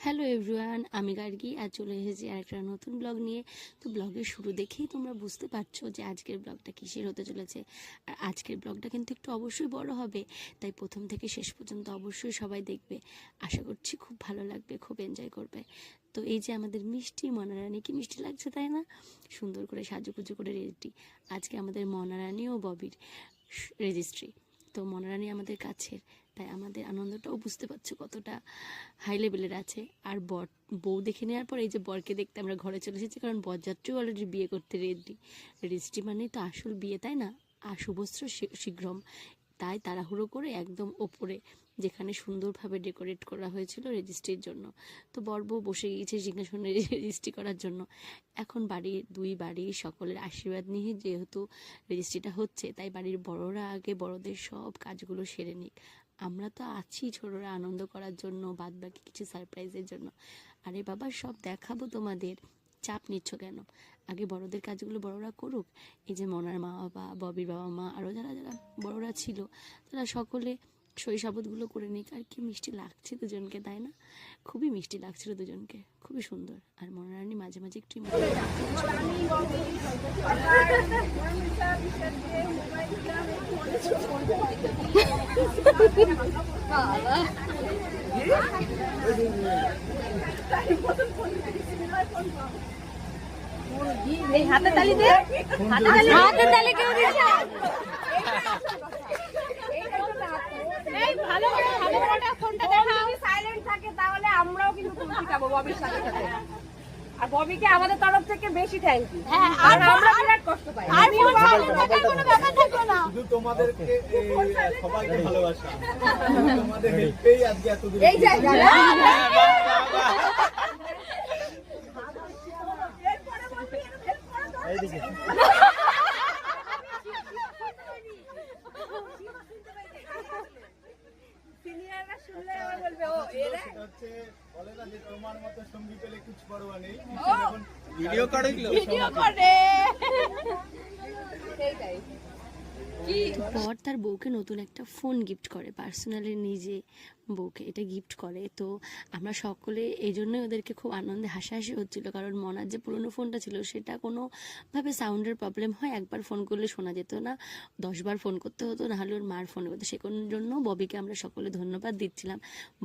Hello everyone, আমি গার্গী আর চলে এসেছি আরেকটা নতুন ব্লগ নিয়ে। তো ব্লগের শুরু দেখেই তোমরা বুঝতে পারছো যে আজকের ব্লগটা কিসের হতে চলেছে। আর আজকের ব্লগটা কিন্তু একটু অবশ্যই বড় হবে, তাই প্রথম থেকে শেষ পর্যন্ত অবশ্যই সবাই দেখবে। আশা করছি খুব ভালো লাগবে, খুব এনজয় করবে। তো এই যে আমাদের মিষ্টি মনারানী, কি মিষ্টি লাগছে তাই না? সুন্দর করে সাজুগুজু করে রেডি। আজকে আমাদের মনারানী ও ববির রেজিস্ট্রি। তো মনারানী আমাদের কাছের, তাই আমাদের আনন্দটাও বুঝতে পারছো কতটা হাই লেভেলের আছে। আর বউ দেখে নেওয়ার পর এই যে বরকে দেখতে আমরা ঘরে চলে এসেছি, কারণ বরযাত্রীও অলরেডি বিয়ে করতে রেডি। রেজিস্ট্রি মানেই তো আসল বিয়ে, তাই না? আর শুভস্ত্র শীঘ্রম, তাই তাড়াহুড়ো করে একদম ওপরে, যেখানে সুন্দরভাবে ডেকোরেট করা হয়েছিল রেজিস্ট্রির জন্য। তো বর বউ বসে গিয়েছে সিংহাসনে রেজিস্ট্রি করার জন্য। এখন দুই বাড়ির সকলের আশীর্বাদ নিয়ে যেহেতু রেজিস্ট্রিটা হচ্ছে, তাই বাড়ির বড়রা আগে বড়দের সব কাজগুলো সেরে নিক। আমরা তো আছি ছোটরা আনন্দ করার জন্য, বাদ বাকি কিছু সারপ্রাইজের জন্য। আরে বাবা, সব দেখাবো তোমাদের, চাপ নিচ্ছ কেন? আগে বড়দের কাজগুলো বড়রা করুক। এই যে মনার মা বাবা, ববির বাবা মা, আরও যারা যারা বড়রা ছিল, তারা সকলে শৈশাবতগুলো করে নিক। আর কি মিষ্টি লাগছে দুজনকে, তাই না? খুবই মিষ্টি লাগছিল দুজনকে, খুবই সুন্দর। আর মনারানী মাঝে মাঝে একটু হাতে তালি দে, হাতে তালি কেউ দিচ্ছে? এই ভালো করে ফোনটা দেখাও। যদি সাইলেন্ট থাকে তাহলে আমরাও কিন্তু তুলসী খাবো ববির সাথে সাথে। আর ববিকে আমাদের তরফ থেকে বেশি থ্যাংক ইউ। হ্যাঁ, আর আমরা বিরাট কষ্ট পাই। আমি সাইলেন্ট থাকার কোনো ব্যাপার থাকবে না। শুধু তোমাদেরকে সবাইকে ভালোবাসা, তোমাদের হেল্পেই আজকে এত দূর এই জায়গায় এইদিকে সিনিয়ররা শুনলে আবার বলবে ও এরা সেটা হচ্ছে বলে না যে তোমার মতো সঙ্গী পেলে কুছ পরোয়া নেই। এখন ভিডিও করে ভিডিও করে এইটাই। বর তার বউকে নতুন একটা ফোন গিফট করে, পার্সোনালি নিজে বউকে এটা গিফট করে। তো আমরা সকলে এই জন্যই ওদেরকে খুব আনন্দে হাসাহাসি হচ্ছিলো, কারণ মনার যে পুরনো ফোনটা ছিল সেটা কোনোভাবে সাউন্ডের প্রবলেম হয়, একবার ফোন করলে শোনা যেত না, 10বার ফোন করতে হতো, নাহলে ওর মার ফোন করতো। সে কোন জন্য ববিকে আমরা সকলে ধন্যবাদ দিচ্ছিলাম।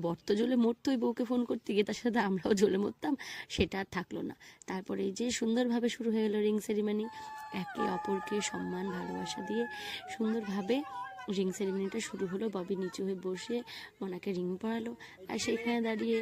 বর তো জ্বলে মরতো ওই বউকে ফোন করতে গিয়ে, তার সাথে আমরাও জ্বলে মরতাম, সেটা আর থাকলো না। তারপরে এই যে সুন্দরভাবে শুরু হয়ে গেলো রিং সেরিমনি। একে অপরকে সম্মান ভালোবাসা দিয়ে সুন্দরভাবে রিং সেরিমনিটা শুরু হলো। ববি নিচু হয়ে বসে মনাকে রিং পরালো, আর সেখানে দাঁড়িয়ে